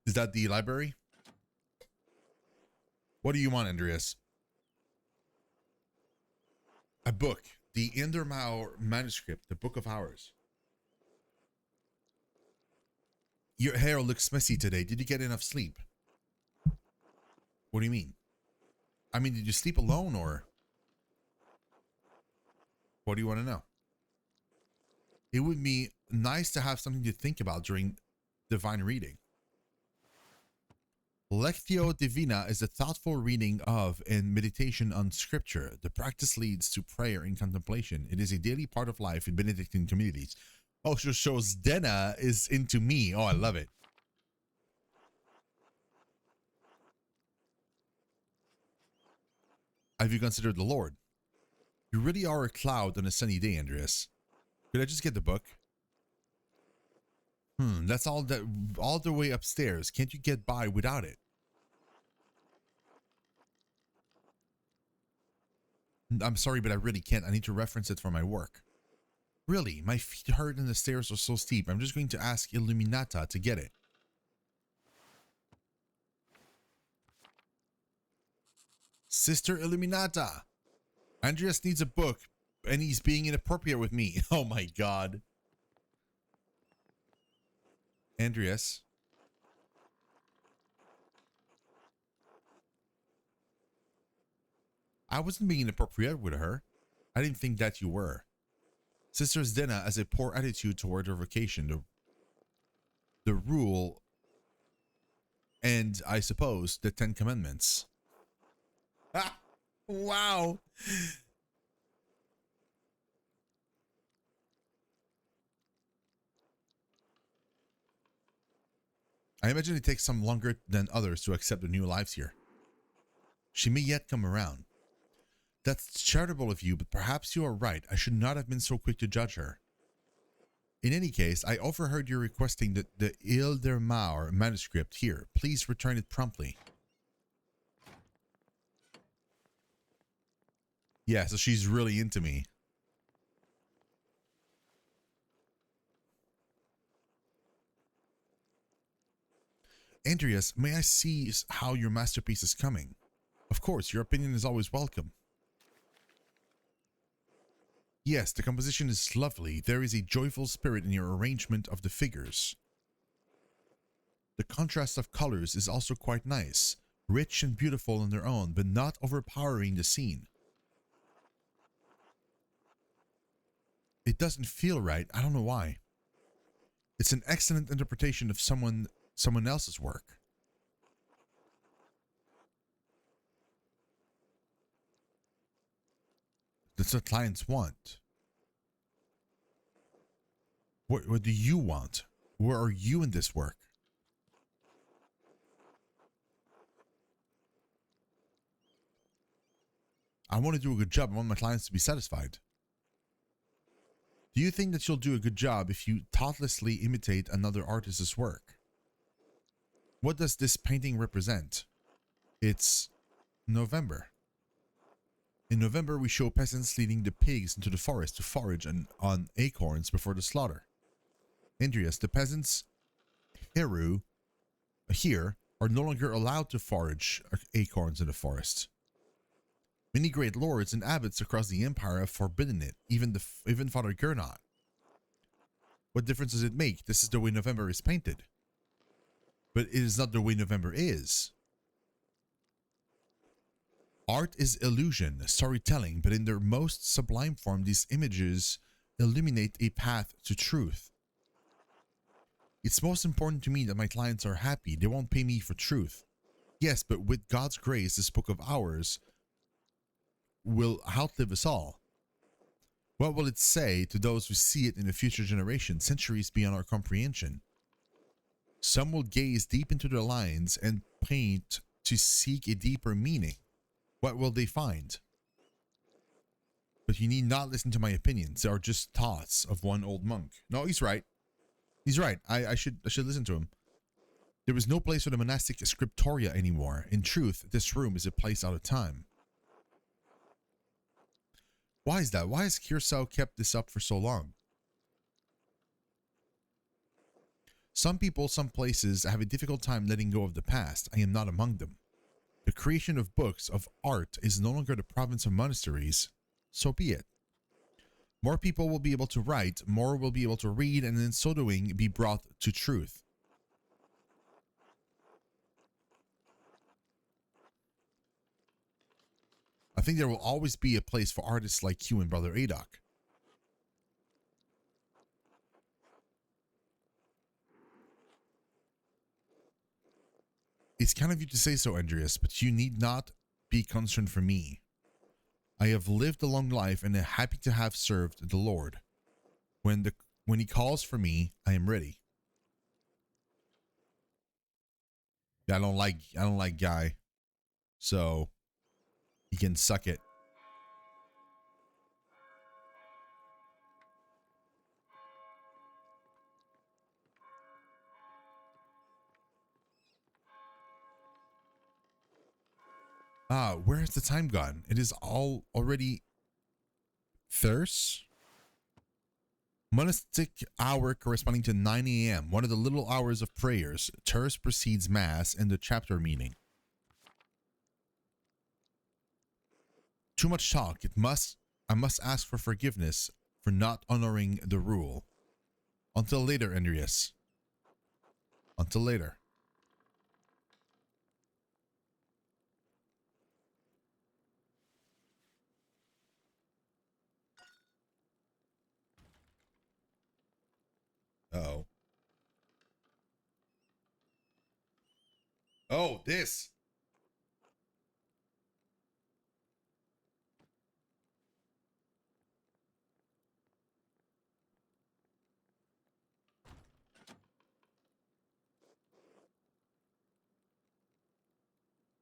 Is that the library? What do you want, Andreas? A book. The Indermauer manuscript, the Book of Hours. Your hair looks messy today. Did you get enough sleep? What do you mean? I mean, did you sleep alone or? What do you want to know? It would be nice to have something to think about during divine reading. Lectio Divina is a thoughtful reading of and meditation on scripture. The practice leads to prayer and contemplation. It is a daily part of life in Benedictine communities. Oh, so shows Dena is into me. Oh, I love it. Have you considered the Lord? You really are a cloud on a sunny day, Andreas. Could I just get the book? That's all the way upstairs. Can't you get by without it? I'm sorry, but I really can't. I need to reference it for my work. Really, my feet hurt and the stairs are so steep. I'm just going to ask Illuminata to get it. Sister Illuminata! Andreas needs a book, and he's being inappropriate with me. Oh my god. Andreas. I wasn't being inappropriate with her. I didn't think that you were. Sister Zdena has a poor attitude toward her vocation, the rule, and I suppose the 10 Commandments. Ah, wow. I imagine it takes some longer than others to accept the new lives here. She may yet come around. That's charitable of you, but perhaps you are right. I should not have been so quick to judge her. In any case, I overheard you requesting the Ile der Mauer manuscript here. Please return it promptly. Yeah, so she's really into me. Andreas, may I see how your masterpiece is coming? Of course, your opinion is always welcome. Yes, the composition is lovely. There is a joyful spirit in your arrangement of the figures. The contrast of colors is also quite nice, rich and beautiful on their own, but not overpowering the scene. It doesn't feel right. I don't know why. It's an excellent interpretation of someone else's work. That's what clients want. What do you want? Where are you in this work? I want to do a good job. I want my clients to be satisfied. Do you think that you'll do a good job if you thoughtlessly imitate another artist's work? What does this painting represent? It's November. In November, we show peasants leading the pigs into the forest to forage on acorns before the slaughter. Andreas, the peasants here are no longer allowed to forage acorns in the forest. Many great lords and abbots across the empire have forbidden it, even Father Gernot. What difference does it make? This is the way November is painted. But it is not the way November is. Art is illusion, storytelling, but in their most sublime form, these images illuminate a path to truth. It's most important to me that my clients are happy. They won't pay me for truth. Yes, but with God's grace, this book of ours will outlive us all. What will it say to those who see it in a future generation, centuries beyond our comprehension? Some will gaze deep into their lines and paint to seek a deeper meaning. What will they find? But you need not listen to my opinions. They are just thoughts of one old monk. No, he's right. He's right. I should listen to him. There is no place for the monastic scriptoria anymore. In truth, this room is a place out of time. Why is that? Why has Kiersau kept this up for so long? Some people, some places have a difficult time letting go of the past. I am not among them. The creation of books of art is no longer the province of monasteries. So be it. More people will be able to write, more will be able to read, and in so doing be brought to truth. I think there will always be a place for artists like you and Brother Adok. It's kind of you to say so, Andreas, but you need not be concerned for me. I have lived a long life and am happy to have served the Lord. When he calls for me, I am ready. I don't like Guy. So he can suck it. Where has the time gone? It is all already Thurs? Monastic hour corresponding to 9 a.m., one of the little hours of prayers. Terce precedes Mass and the chapter meeting. Too much talk. I must ask for forgiveness for not honoring the rule. Until later, Andreas. Until later. Uh-oh. Oh, this.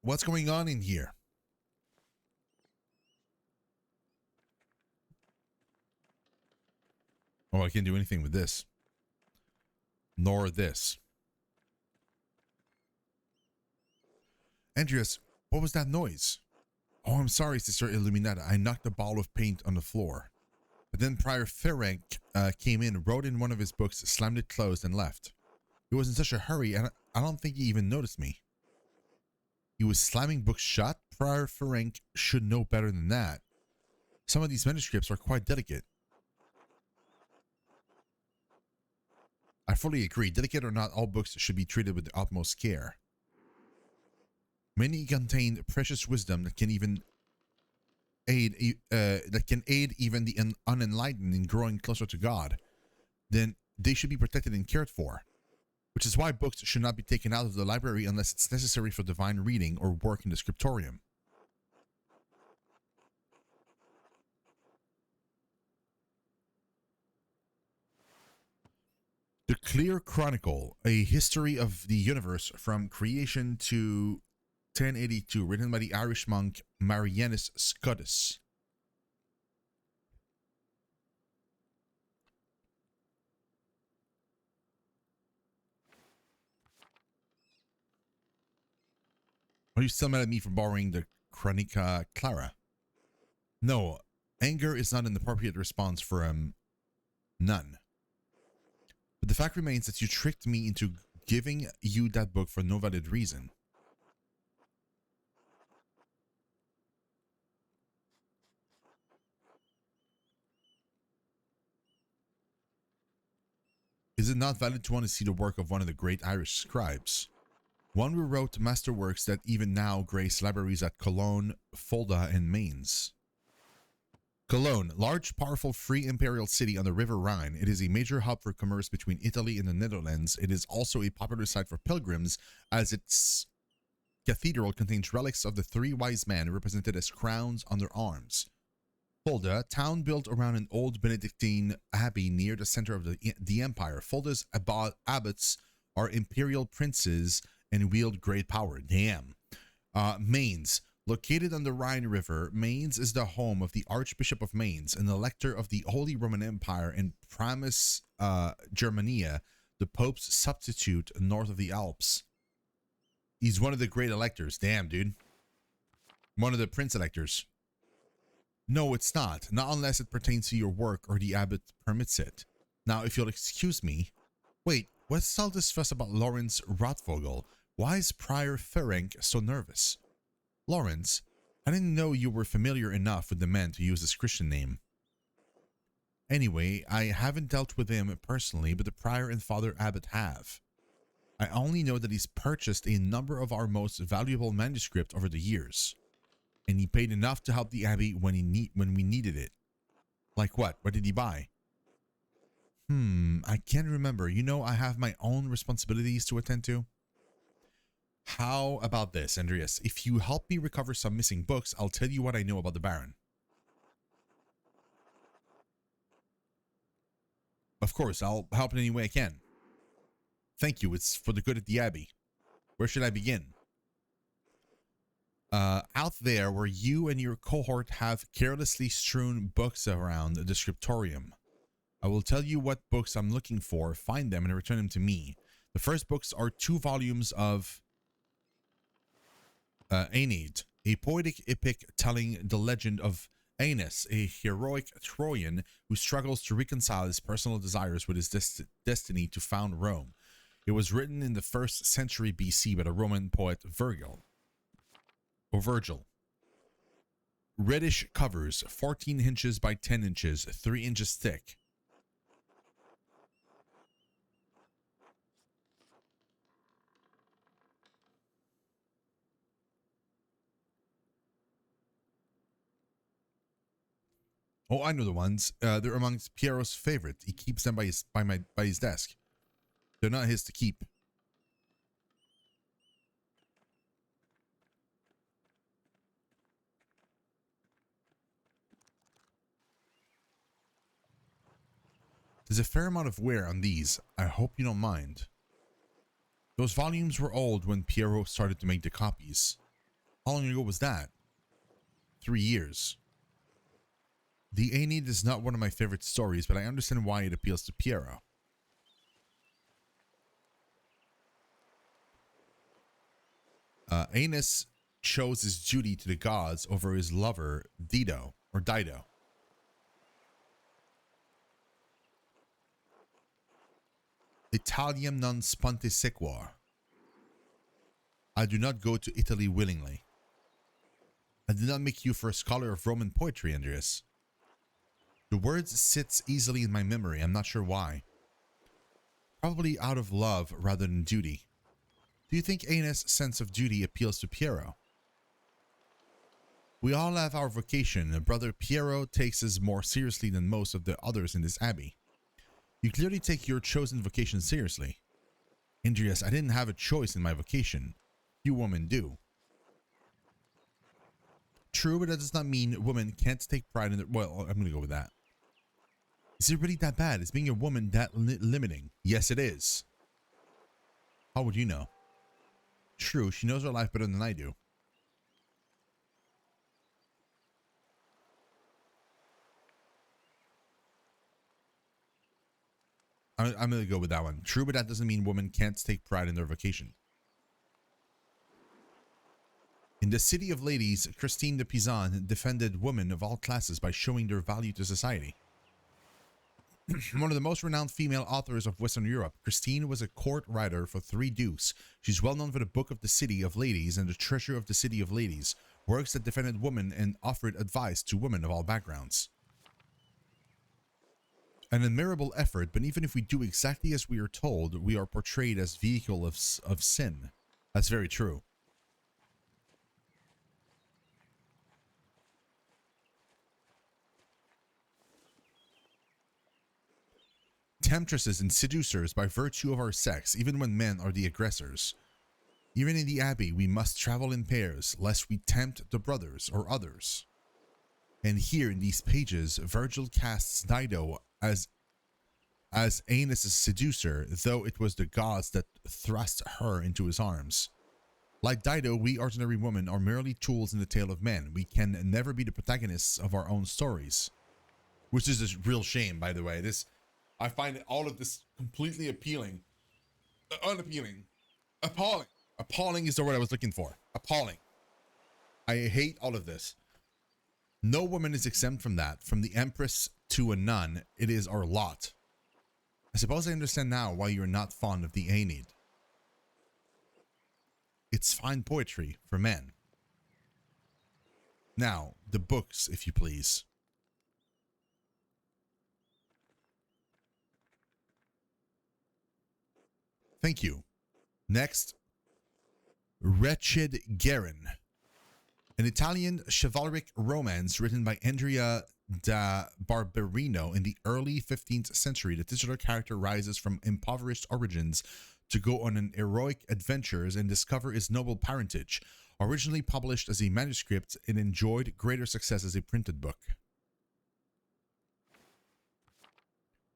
What's going on in here? Oh, I can't do anything with this. Nor this. Andreas, what was that noise? Oh, I'm sorry, Sister Illuminata. I knocked a ball of paint on the floor. But then Prior Ferenc came in, wrote in one of his books, slammed it closed, and left. He was in such a hurry, and I don't think he even noticed me. He was slamming books shut? Prior Ferenc should know better than that. Some of these manuscripts are quite delicate. I fully agree. Delicate or not, all books should be treated with the utmost care. Many contain precious wisdom that can aid even the unenlightened in growing closer to God. Then they should be protected and cared for. Which is why books should not be taken out of the library unless it's necessary for divine reading or work in the scriptorium. The Clear Chronicle, a history of the universe from creation to 1082, written by the Irish monk Marianus Scotus. Are you still mad at me for borrowing the Chronica Clara? No, anger is not an appropriate response for none. But the fact remains that you tricked me into giving you that book for no valid reason. Is it not valid to want to see the work of one of the great Irish scribes? One who wrote masterworks that even now grace libraries at Cologne, Fulda, and Mainz. Cologne, large, powerful, free imperial city on the River Rhine. It is a major hub for commerce between Italy and the Netherlands. It is also a popular site for pilgrims, as its cathedral contains relics of the three wise men represented as crowns on their arms. Fulda, town built around an old Benedictine abbey near the center of the empire. Fulda's abbots are imperial princes and wield great power. Damn. Mainz. Located on the Rhine River, Mainz is the home of the Archbishop of Mainz, an elector of the Holy Roman Empire and Primus Germania, the Pope's substitute north of the Alps. He's one of the great electors. Damn, dude. One of the prince electors. No, it's not. Not unless it pertains to your work or the abbot permits it. Now, if you'll excuse me. Wait, what's all this fuss about Lawrence Rotvogel? Why is Prior Ferenc so nervous? Lawrence, I didn't know you were familiar enough with the man to use his Christian name. Anyway, I haven't dealt with him personally, but the Prior and Father Abbot have. I only know that he's purchased a number of our most valuable manuscripts over the years, and he paid enough to help the Abbey when we needed it. Like what? What did he buy? I can't remember. You know, I have my own responsibilities to attend to. How about this, Andreas? If you help me recover some missing books, I'll tell you what I know about the Baron. Of course, I'll help in any way I can. Thank you. It's for the good of the Abbey. Where should I begin? Out there where you and your cohort have carelessly strewn books around the scriptorium. I will tell you what books I'm looking for, find them, and return them to me. The first books are 2 volumes of Aeneid, a poetic epic telling the legend of Aeneas, a heroic Trojan who struggles to reconcile his personal desires with his destiny to found Rome. It was written in the 1st century BC by the Roman poet Virgil. Reddish covers, 14 inches by 10 inches, 3 inches thick. Oh, I know the ones. They're amongst Piero's favorite. He keeps them by his desk. They're not his to keep. There's a fair amount of wear on these. I hope you don't mind. Those volumes were old when Piero started to make the copies. How long ago was that? 3 years. The Aeneid is not one of my favorite stories, but I understand why it appeals to Piero. Aeneas chose his duty to the gods over his lover, Dido. Italiam non sponte sequor. I do not go to Italy willingly. I did not make you for a scholar of Roman poetry, Andreas. The words sits easily in my memory. I'm not sure why. Probably out of love rather than duty. Do you think Aeneas' sense of duty appeals to Piero? We all have our vocation. Brother Piero takes us more seriously than most of the others in this abbey. You clearly take your chosen vocation seriously. Andreas, I didn't have a choice in my vocation. Few women do. True, but that does not mean women can't take pride in their... Well, I'm going to go with that. Is it really that bad? Is being a woman that limiting? Yes, it is. How would you know? True, she knows her life better than I do. I'm going to go with that one. True, but that doesn't mean women can't take pride in their vocation. In the City of Ladies, Christine de Pizan defended women of all classes by showing their value to society. One of the most renowned female authors of Western Europe, Christine was a court writer for 3 dukes. She's well known for the Book of the City of Ladies and the Treasure of the City of Ladies, works that defended women and offered advice to women of all backgrounds. An admirable effort, but even if we do exactly as we are told, we are portrayed as vehicle of sin. That's very true. Temptresses and seducers by virtue of our sex, even when men are the aggressors. Even in the Abbey, we must travel in pairs, lest we tempt the brothers or others. And here in these pages, Virgil casts Dido as Aeneas' seducer, though it was the gods that thrust her into his arms. Like Dido, we ordinary women are merely tools in the tale of men. We can never be the protagonists of our own stories. Which is a real shame, by the way. I find all of this completely appealing. Unappealing. Appalling. Appalling is the word I was looking for. Appalling. I hate all of this. No woman is exempt from that. From the empress to a nun, it is our lot. I suppose I understand now why you're not fond of the Aeneid. It's fine poetry for men. Now, the books, if you please. Thank you. Next, Wretched Garin, an Italian chivalric romance written by Andrea da Barberino in the early 15th century. The titular character rises from impoverished origins to go on an heroic adventures and discover his noble parentage. Originally published as a manuscript, it enjoyed greater success as a printed book.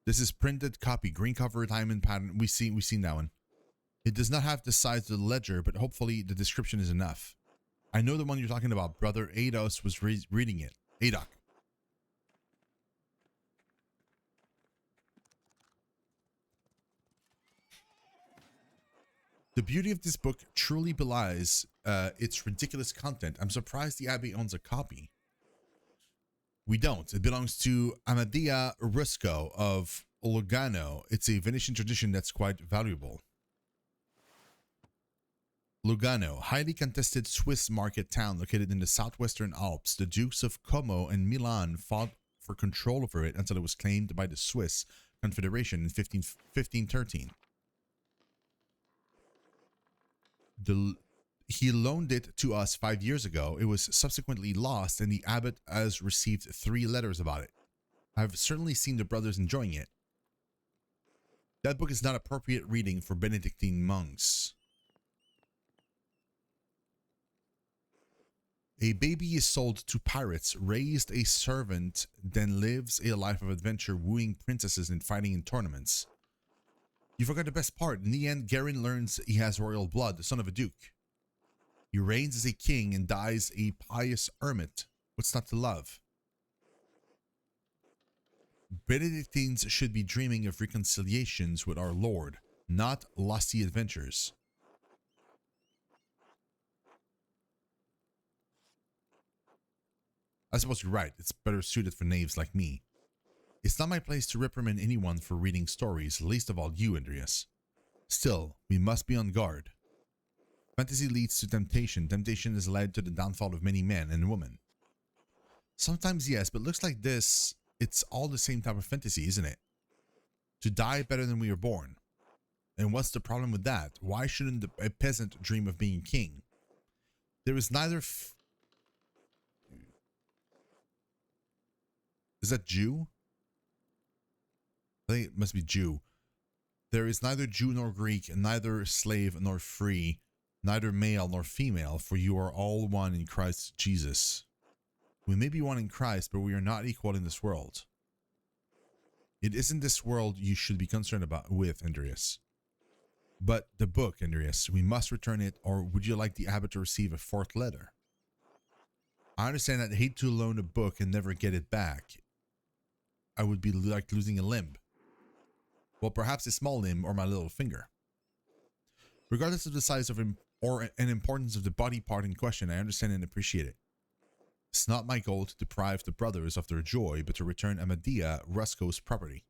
This is printed copy, green cover, diamond pattern. We've seen that one. It does not have the size of the ledger, but hopefully the description is enough. I know the one you're talking about. Brother Ados was reading it. Adoc. The beauty of this book truly belies its ridiculous content. I'm surprised the Abbey owns a copy. We don't. It belongs to Amadea Rusco of Lugano. It's a Venetian tradition that's quite valuable. Lugano, highly contested Swiss market town located in the southwestern Alps. The Dukes of Como and Milan fought for control over it until it was claimed by the Swiss Confederation in 1513. He loaned it to us 5 years ago. It was subsequently lost, and the abbot has received 3 letters about it. I've certainly seen the brothers enjoying it. That book is not appropriate reading for Benedictine monks. A baby is sold to pirates, raised a servant, then lives a life of adventure, wooing princesses and fighting in tournaments. You forgot the best part. In the end, Garin learns he has royal blood, the son of a duke. He reigns as a king and dies a pious hermit. What's not to love? Benedictines should be dreaming of reconciliations with our Lord, not lusty adventures. I suppose you're right. It's better suited for knaves like me. It's not my place to reprimand anyone for reading stories, least of all you, Andreas. Still, we must be on guard. Fantasy leads to temptation. Temptation has led to the downfall of many men and women. Sometimes yes, but looks like this, it's all the same type of fantasy, isn't it? To die better than we were born. And what's the problem with that? Why shouldn't a peasant dream of being king? There is neither... Is that Jew? I think it must be Jew. There is neither Jew nor Greek, and neither slave nor free, neither male nor female, for you are all one in Christ Jesus. We may be one in Christ, but we are not equal in this world. It isn't this world you should be concerned with, Andreas. But the book, Andreas, we must return it, or would you like the abbot to receive a 4th letter? I understand that I hate to loan a book and never get it back. I would be like losing a limb. Well, perhaps a small limb or my little finger. Regardless of the size of or an importance of the body part in question, I understand and appreciate it. It's not my goal to deprive the brothers of their joy, but to return Amadea Rusco's property.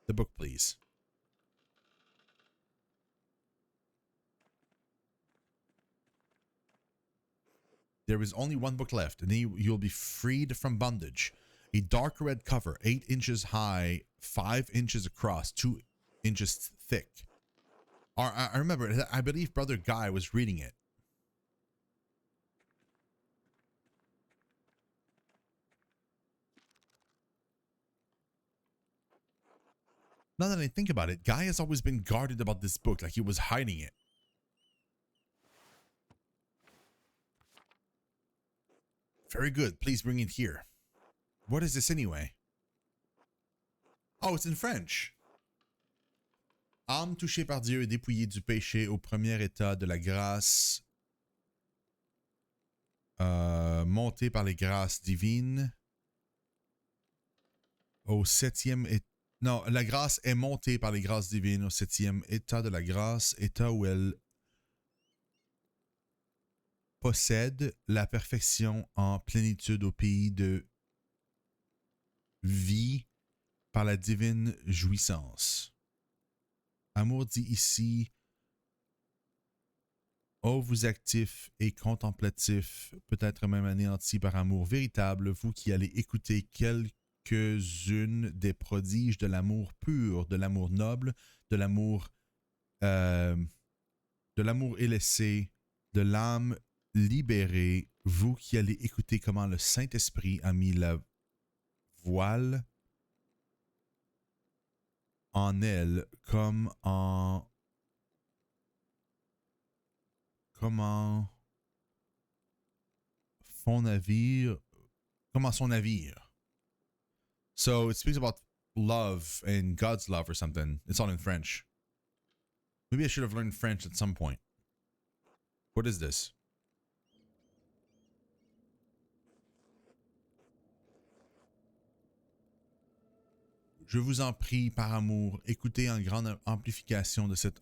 The book, please. There is only 1 book left, and then you'll be freed from bondage. A dark red cover, 8 inches high, 5 inches across, 2 inches thick. I remember, I believe Brother Guy was reading it. Now that I think about it, Guy has always been guarded about this book, like he was hiding it. Very good. Please bring it here. What is this anyway? Oh, it's in French. Âme touchée par Dieu et dépouillée du péché au premier état de la grâce, montée par les grâces divines, au 7e état. Non, la grâce est montée par les grâces divines au 7e état de la grâce, état où elle possède la perfection en plénitude au pays de vie par la divine jouissance. Amour dit ici, ô vous actif et contemplatif, peut-être même anéanti par amour véritable, vous qui allez écouter quelques-unes des prodiges de l'amour pur, de l'amour noble, de l'amour élaissé, de l'âme libérée, vous qui allez écouter comment le Saint-Esprit a mis la voile en elle comme en son navire, comme en son navire. So it speaks about love and God's love or something. It's all in French. Maybe I should have learned French at some point. What is this? Je vous en prie, par amour, écoutez en grande amplification de cet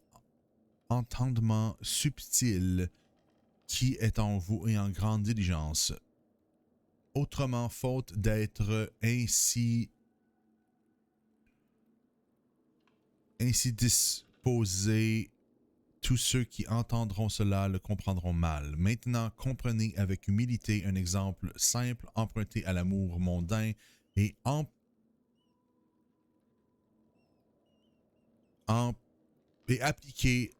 entendement subtil qui est en vous et en grande diligence. Autrement, faute d'être ainsi disposés, tous ceux qui entendront cela le comprendront mal. Maintenant, comprenez avec humilité un exemple simple emprunté à l'amour mondain et appliquez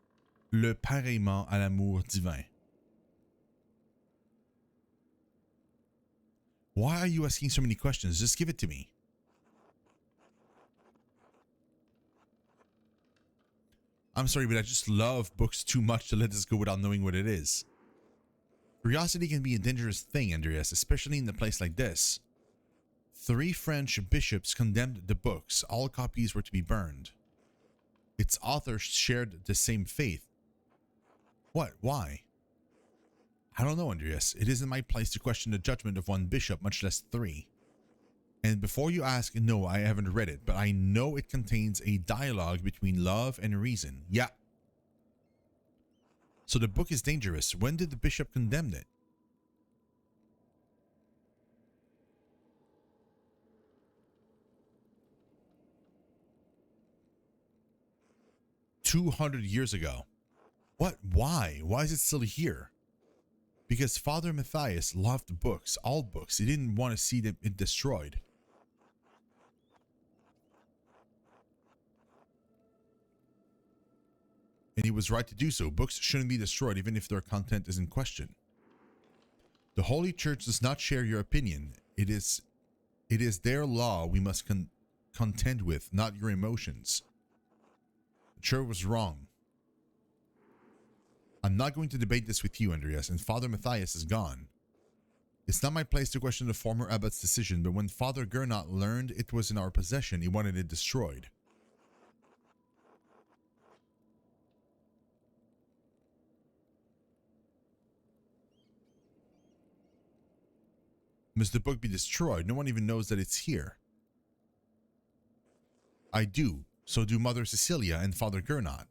le pareillement à l'amour divin. Why are you asking so many questions? Just give it to me. I'm sorry, but I just love books too much to let this go without knowing what it is. Curiosity can be a dangerous thing, Andreas, especially in a place like this. 3 French bishops condemned the books. All copies were to be burned. Its authors shared the same faith. What? Why? I don't know, Andreas. It isn't my place to question the judgment of one bishop, much less 3. And before you ask, no, I haven't read it, but I know it contains a dialogue between love and reason. Yeah. So the book is dangerous. When did the bishop condemn it? $200 ago. What? Why? Why is it still here? Because Father Matthias loved books, all books. He didn't want to see them destroyed. And he was right to do so. Books shouldn't be destroyed even if their content is in question. The Holy Church does not share your opinion. It is their law we must contend with, not your emotions. The Church was wrong. I'm not going to debate this with you, Andreas, and Father Matthias is gone. It's not my place to question the former abbot's decision, but when Father Gernot learned it was in our possession, he wanted it destroyed. Must the book be destroyed? No one even knows that it's here. I do. So do Mother Cecilia and Father Gernot.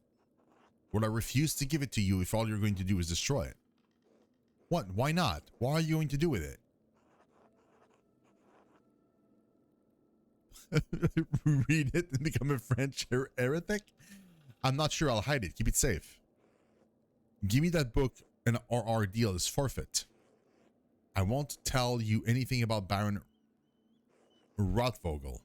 Will I refuse to give it to you if all you're going to do is destroy it? What? Why not? What are you going to do with it? Read it and become a French heretic? I'm not sure I'll hide it. Keep it safe. Give me that book and our deal is forfeit. I won't tell you anything about Baron Rotvogel.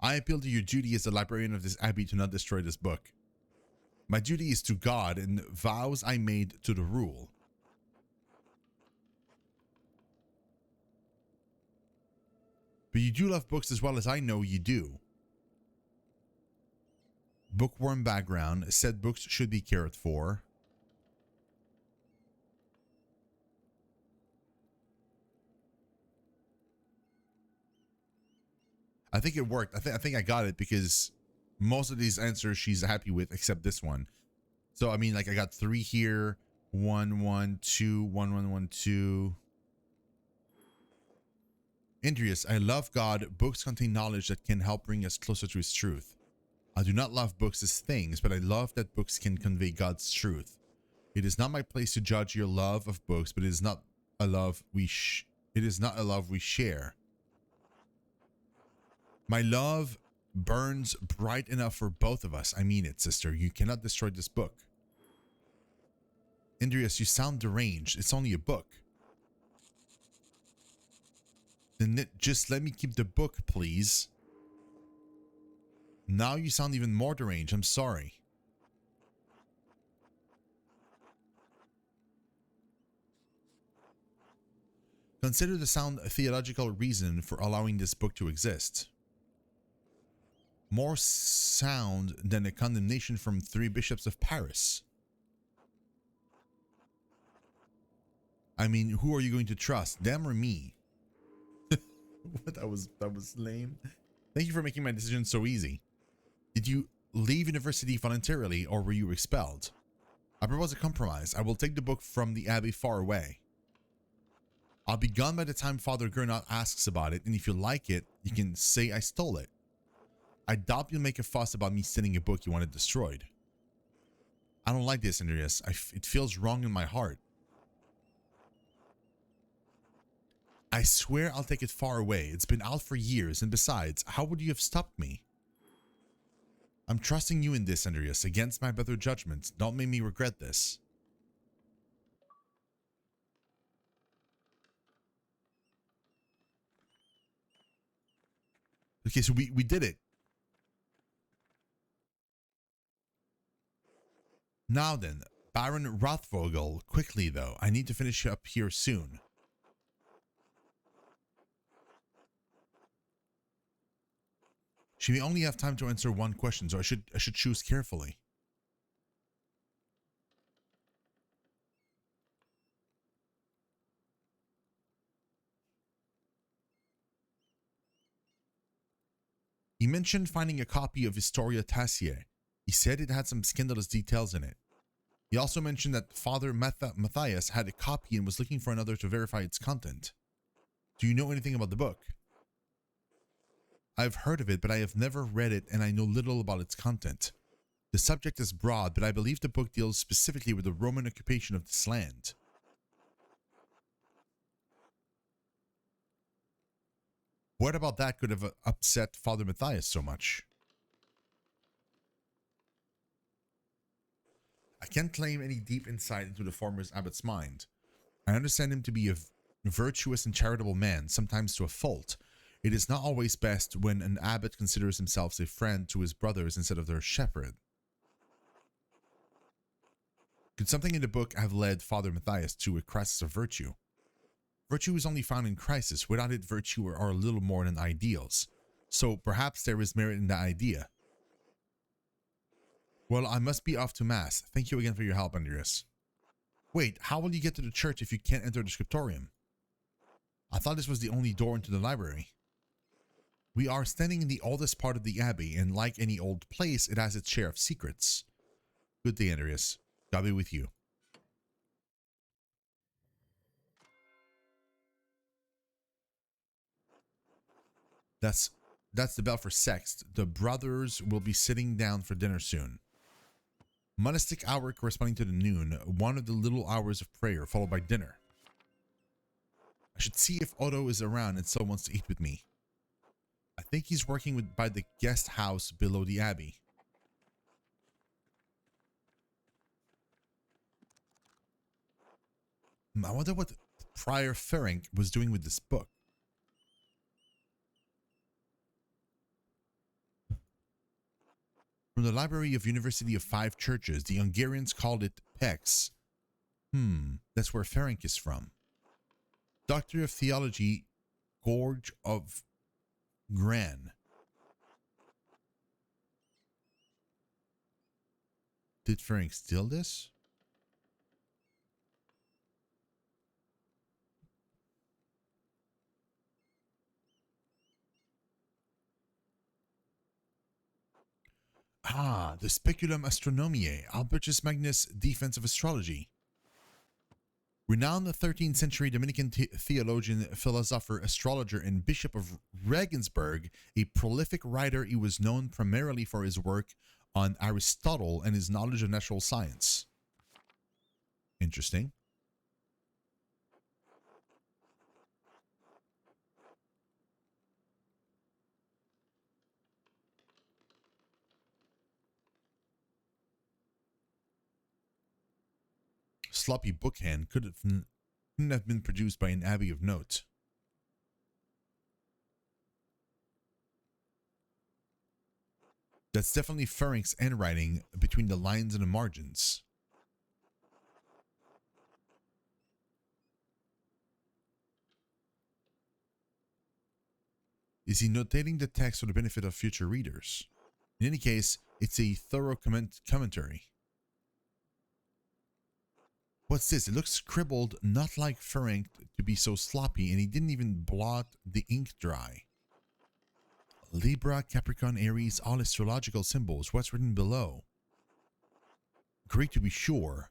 I appeal to your duty as the librarian of this abbey to not destroy this book. My duty is to God and vows I made to the rule. But you do love books as well as I know you do. Bookworm background, said books should be cared for. I think it worked. I think I got it because most of these answers she's happy with except this one. So I mean, like I got 3 here, 1 1 2 1 1 1 2. Andreas, I love God. Books contain knowledge that can help bring us closer to his truth. I do not love books as things, but I love that books can convey God's truth. It is not my place to judge your love of books, but it is not a love we share. My love burns bright enough for both of us. I mean it, sister. You cannot destroy this book. Andreas, you sound deranged. It's only a book. Then just let me keep the book, please. Now you sound even more deranged. I'm sorry. Consider the sound theological reason for allowing this book to exist. More sound than a condemnation from 3 bishops of Paris. I mean, who are you going to trust, them or me? What, that was lame. Thank you for making my decision so easy. Did you leave university voluntarily or were you expelled? I propose a compromise. I will take the book from the abbey far away. I'll be gone by the time Father Gernot asks about it, and if you like it, you can say I stole it. I doubt you'll make a fuss about me stealing a book you wanted destroyed. I don't like this, Andreas. It feels wrong in my heart. I swear I'll take it far away. It's been out for years, and besides, how would you have stopped me? I'm trusting you in this, Andreas, against my better judgment. Don't make me regret this. Okay, so we did it. Now then, Baron Rothvogel, quickly though. I need to finish up here soon. She may only have time to answer one question, so I should choose carefully. He mentioned finding a copy of Historia Tassiae. He said it had some scandalous details in it. He also mentioned that Father Matthias had a copy and was looking for another to verify its content. Do you know anything about the book? I've heard of it, but I have never read it and I know little about its content. The subject is broad, but I believe the book deals specifically with the Roman occupation of this land. What about that could have upset Father Matthias so much? I can't claim any deep insight into the former abbot's mind. I understand him to be a virtuous and charitable man, sometimes to a fault. It is not always best when an abbot considers himself a friend to his brothers instead of their shepherd. Could something in the book have led Father Matthias to a crisis of virtue? Virtue is only found in crisis. Without it, virtue are a little more than ideals. So perhaps there is merit in that idea. Well, I must be off to mass. Thank you again for your help, Andreas. Wait, how will you get to the church if you can't enter the scriptorium? I thought this was the only door into the library. We are standing in the oldest part of the abbey, and like any old place, it has its share of secrets. Good day, Andreas. God be with you. That's the bell for sext. The brothers will be sitting down for dinner soon. Monastic hour corresponding to the noon, one of the little hours of prayer, followed by dinner. I should see if Otto is around and still wants to eat with me. I think he's working by the guest house below the abbey. I wonder what Prior Ferenc was doing with this book. From the library of University of Five Churches, the Hungarians called it PEX. That's where Ferenc is from. Doctor of Theology, Gorge of Gran. Did Ferenc steal this? Ah, the Speculum Astronomiae, Albertus Magnus' Defense of Astrology. Renowned 13th century Dominican theologian, philosopher, astrologer, and Bishop of Regensburg, a prolific writer, he was known primarily for his work on Aristotle and his knowledge of natural science. Interesting. Sloppy Bookhand couldn't have been produced by an abbey of note. That's definitely Ferenc's handwriting between the lines and the margins. Is he notating the text for the benefit of future readers? In any case, it's a thorough commentary. What's this? It looks scribbled, not like Ferenc to be so sloppy, and he didn't even blot the ink dry. Libra, Capricorn, Aries, all astrological symbols. What's written below? Great to be sure.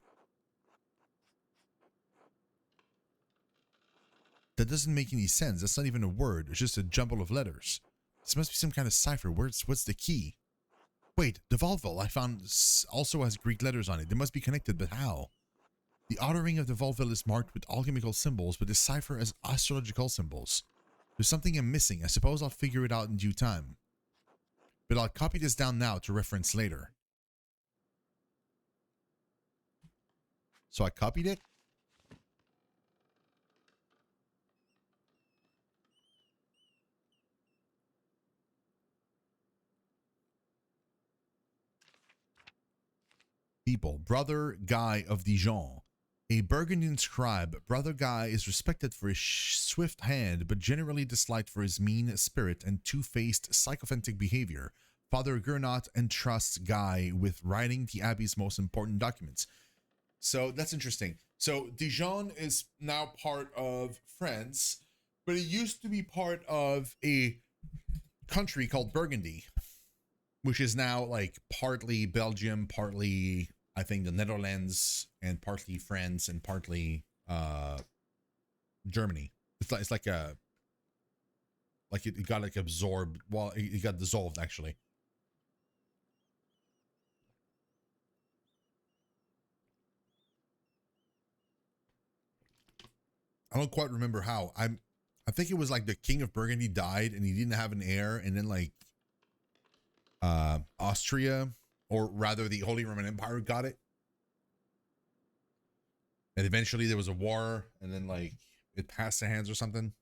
That doesn't make any sense. That's not even a word. It's just a jumble of letters. This must be some kind of cipher. What's the key? Wait, the Volvel I found also has Greek letters on it. They must be connected, but how? The outer ring of the Volvel is marked with alchemical symbols, but the cipher as astrological symbols. There's something I'm missing. I suppose I'll figure it out in due time. But I'll copy this down now to reference later. So I copied it. People. Brother Guy of Dijon. A Burgundian scribe, Brother Guy is respected for his swift hand, but generally disliked for his mean spirit and two-faced sycophantic behavior. Father Gernot entrusts Guy with writing the abbey's most important documents. So that's interesting. So Dijon is now part of France, but it used to be part of a country called Burgundy, which is now like partly Belgium, partly I think the Netherlands, and partly France, and partly Germany. It's like a it got like absorbed. Well, it got dissolved actually. I don't quite remember how. I think it was like the King of Burgundy died and he didn't have an heir, and then like Austria, or rather the Holy Roman Empire, got it. And eventually there was a war, and then like it passed their hands or something.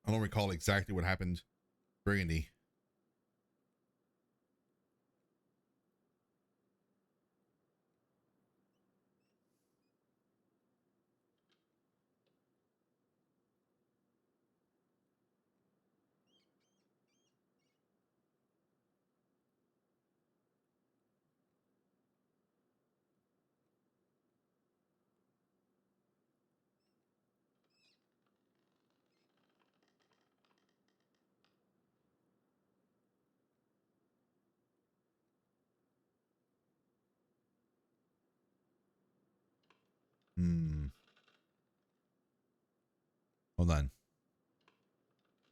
I don't recall exactly what happened. Burgundy. Hold on.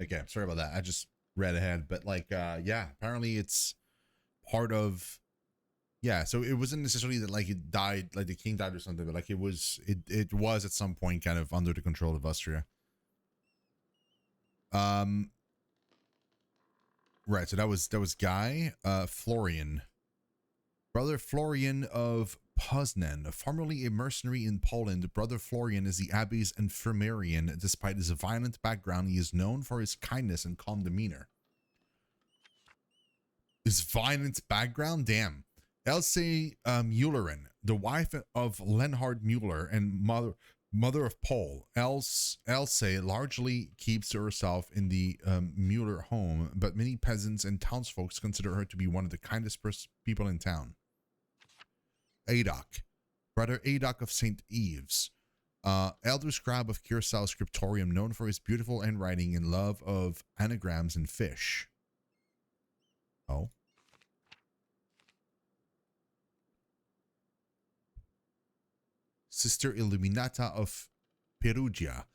Okay, sorry about that. I just read ahead, but like yeah, apparently it's part of, yeah, so it wasn't necessarily that like it died, like the king died or something, but like it was at some point kind of under the control of Austria. Right, so that was Guy. Florian. Brother Florian of Poznan, formerly a mercenary in Poland, Brother Florian is the abbey's infirmarian. Despite his violent background, he is known for his kindness and calm demeanor. His violent background? Damn. Else Müllerin, the wife of Leonhard Müller and mother of Paul. Else largely keeps to herself in the Müller home, but many peasants and townsfolk consider her to be one of the kindest people in town. Adoc, Brother Adoc of St. Yves, elder scribe of Kiersau Scriptorium, known for his beautiful handwriting and love of anagrams and fish. Oh. Sister Illuminata of Perugia,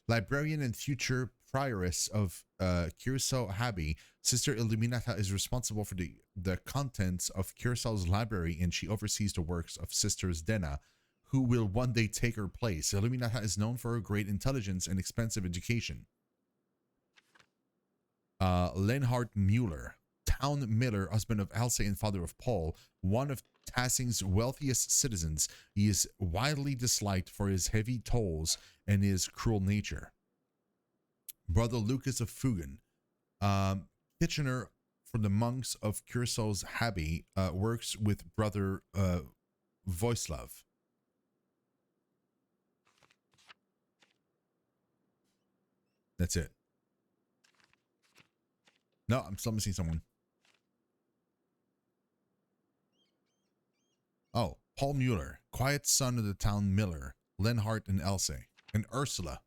librarian and future prioress of Kiersau Abbey. Sister Illuminata is responsible for the contents of Kiersau's library, and she oversees the works of Sisters Dena, who will one day take her place. Illuminata is known for her great intelligence and expensive education. Leonhard Mueller, town miller, husband of Elsa and father of Paul, one of Tassing's wealthiest citizens. He is widely disliked for his heavy tolls and his cruel nature. Brother Lucas of Fugen, Kitchener for the monks of Kiersau's Abbey, works with Brother Voislav. That's it. No, I'm still missing someone. Oh, Paul Mueller, quiet son of the town miller, Lenhart and Else, and Ursula,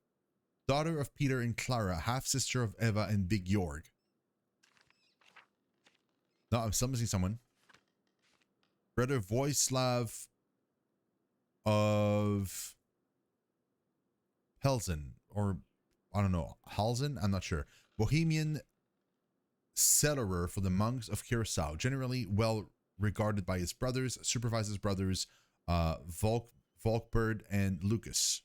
daughter of Peter and Clara, half-sister of Eva and Big Jorg. No, I'm still missing someone. Brother Voislav of Helsen, or I don't know, Halsen? I'm not sure. Bohemian cellarer for the monks of Kiersau, generally well regarded by his brothers, supervises brothers Volkberd and Lucas.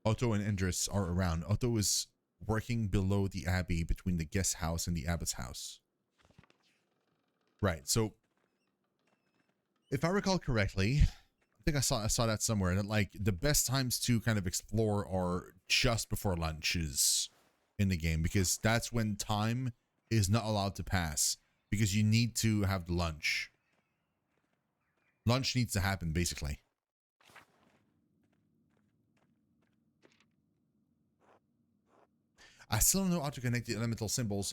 Otto and Andreas are around. Otto is working below the abbey between the guest house and the abbot's house. Right, so if I recall correctly, I think I saw that somewhere, that like the best times to kind of explore are just before lunches in the game, because that's when time is not allowed to pass, because you need to have the lunch. Lunch needs to happen, basically. I still don't know how to connect the elemental symbols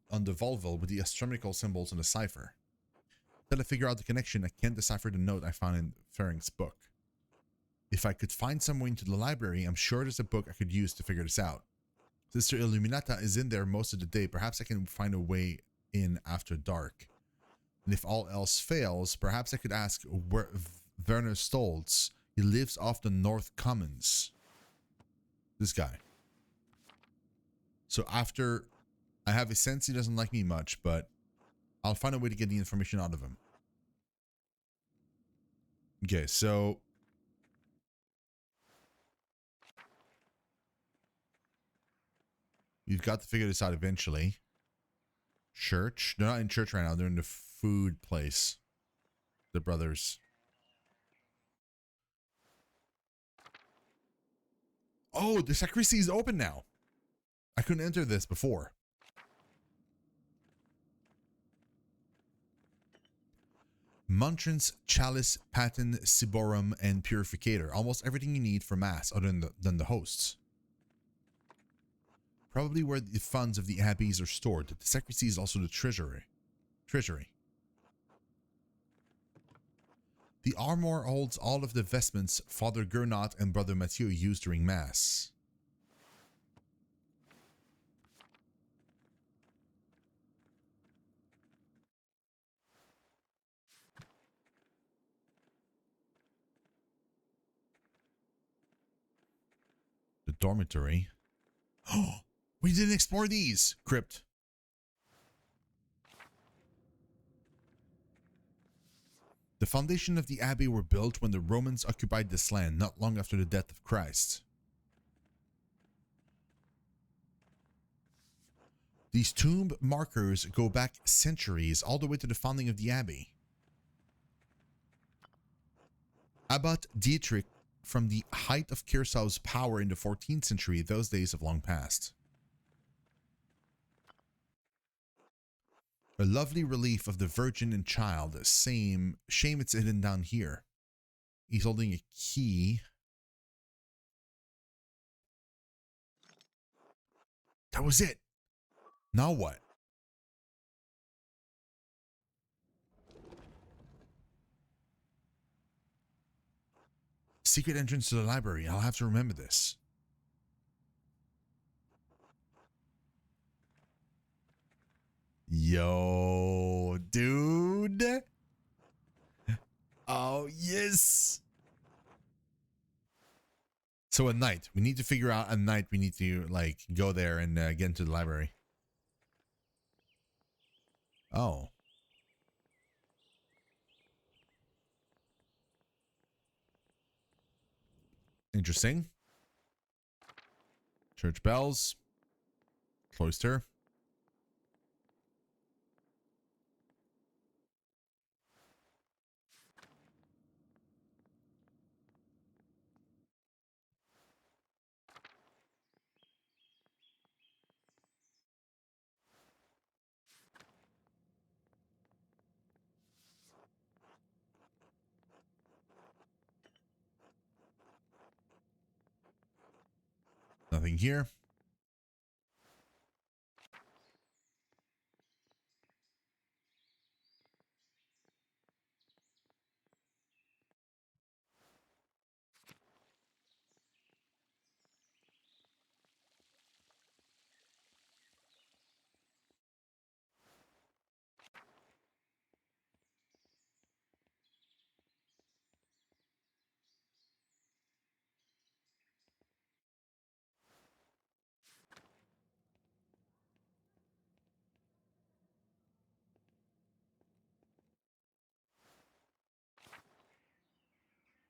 on the Volvo with the astronomical symbols in the cipher. Until I figure out the connection, I can't decipher the note I found in Fering's book. If I could find some way into the library, I'm sure there's a book I could use to figure this out. Sister Illuminata is in there most of the day. Perhaps I can find a way in after dark. And if all else fails, perhaps I could ask Werner Stoltz. He lives off the North Commons. This guy. So after, I have a sense he doesn't like me much, but I'll find a way to get the information out of him. Okay, so you've got to figure this out eventually. Church? They're not in church right now. They're in the food place. The brothers. Oh, the sacristy is open now. I couldn't enter this before. Montrance, chalice, paten, ciborum, and purificator. Almost everything you need for mass other than the hosts. Probably where the funds of the abbeys are stored. The sacristy is also the treasury. The armoire holds all of the vestments Father Gernot and Brother Mathieu used during mass. The dormitory. Oh, we didn't explore these. Crypt. The foundation of the abbey were built when the Romans occupied this land, not long after the death of Christ. These tomb markers go back centuries, all the way to the founding of the abbey. Abbot Dietrich, from the height of Kiersau's power in the 14th century, those days have long passed. A lovely relief of the Virgin and Child. Shame it's hidden down here. He's holding a key. That was it. Now what? Secret entrance to the library. I'll have to remember this. Yo, dude. Oh, yes. So at night, we need to figure out at night, we need to like go there and get into the library. Oh. Interesting. Church bells. Cloister. Nothing here.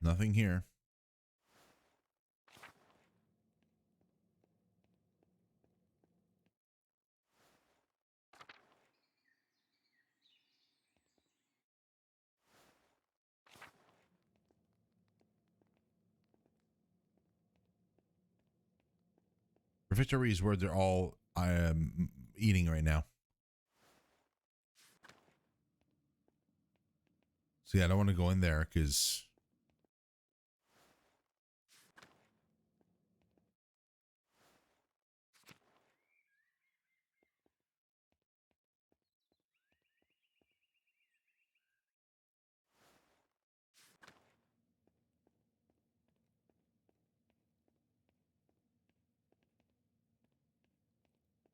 Nothing here. Refectory is where they're all eating right now. So yeah, I don't want to go in there because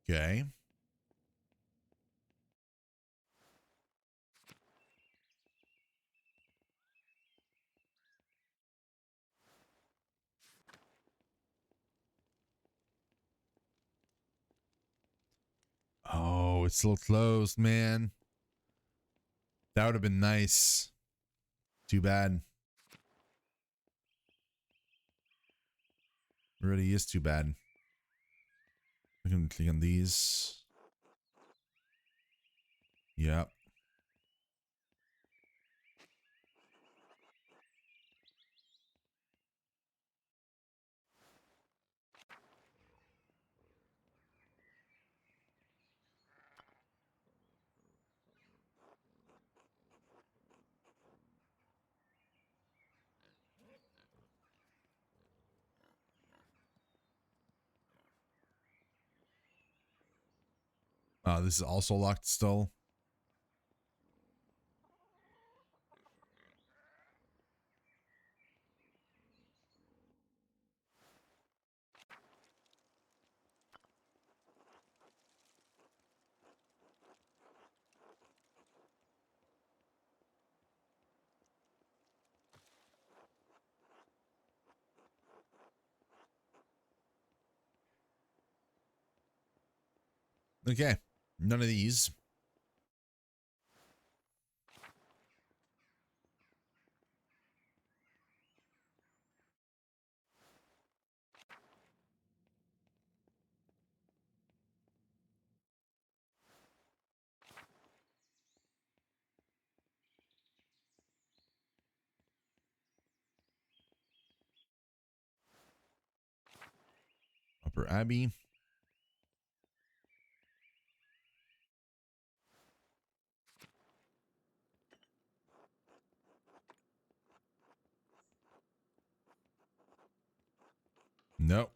okay. Oh, it's still closed, man. That would have been nice. Too bad. Really is too bad. We can click on these. Yep. This is also locked still. Okay. None of these. Upper Abbey. Nope.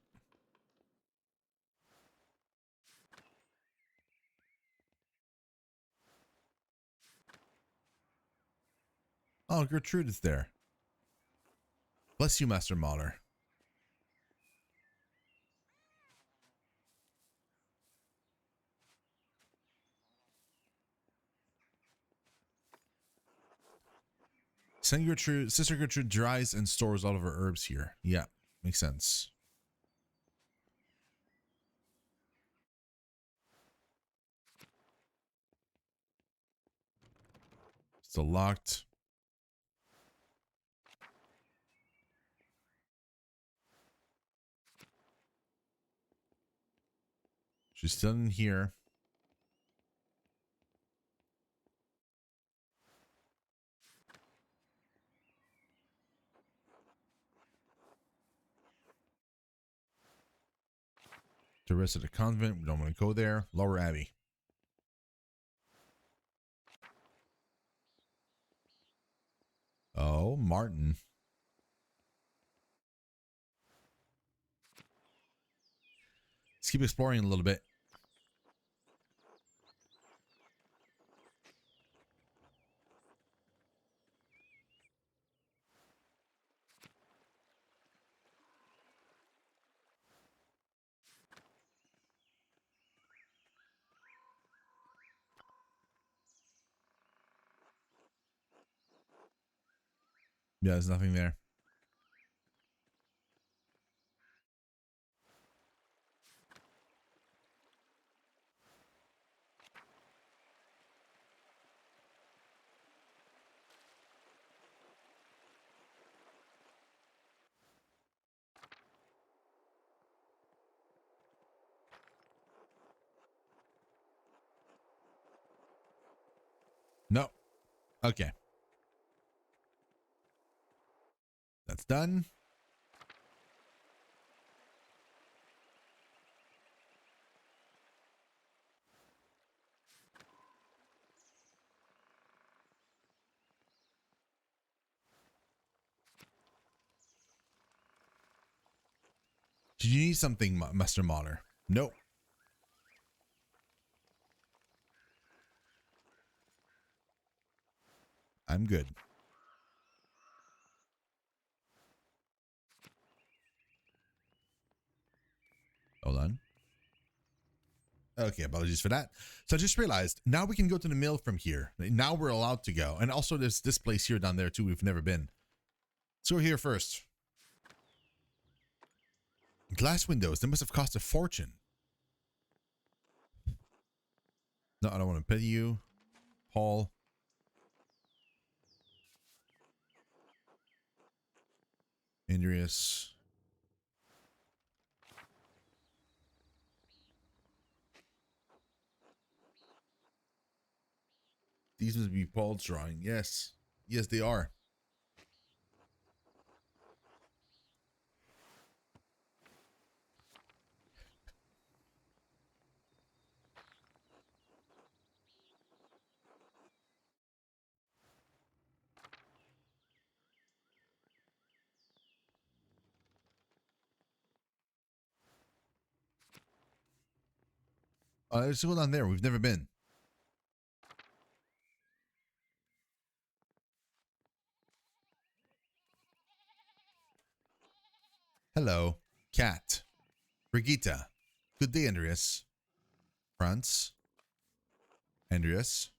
Oh, Gertrude is there. Bless you, Master Maler. Sister Gertrude dries and stores all of her herbs here. Yeah, makes sense. Still locked. She's still in here. The rest of the convent, we don't want to go there. Lower Abbey. Oh, Martin. Let's keep exploring a little bit. Yeah, there's nothing there. No. Okay. That's done. Do you need something, Master Maler? Nope. I'm good. Hold on. Okay, apologies for that. So I just realized now we can go to the mill from here. Now we're allowed to go. And also there's this place here down there too we've never been. Let's go here first. Glass windows. They must have cost a fortune. No, I don't want to pity you. Paul. Andreas. These must be Paul's drawing. Yes. Yes, they are. Let's go down there. We've never been. Hello. Cat. Brigitte. Good day, Andreas. Franz. Andreas.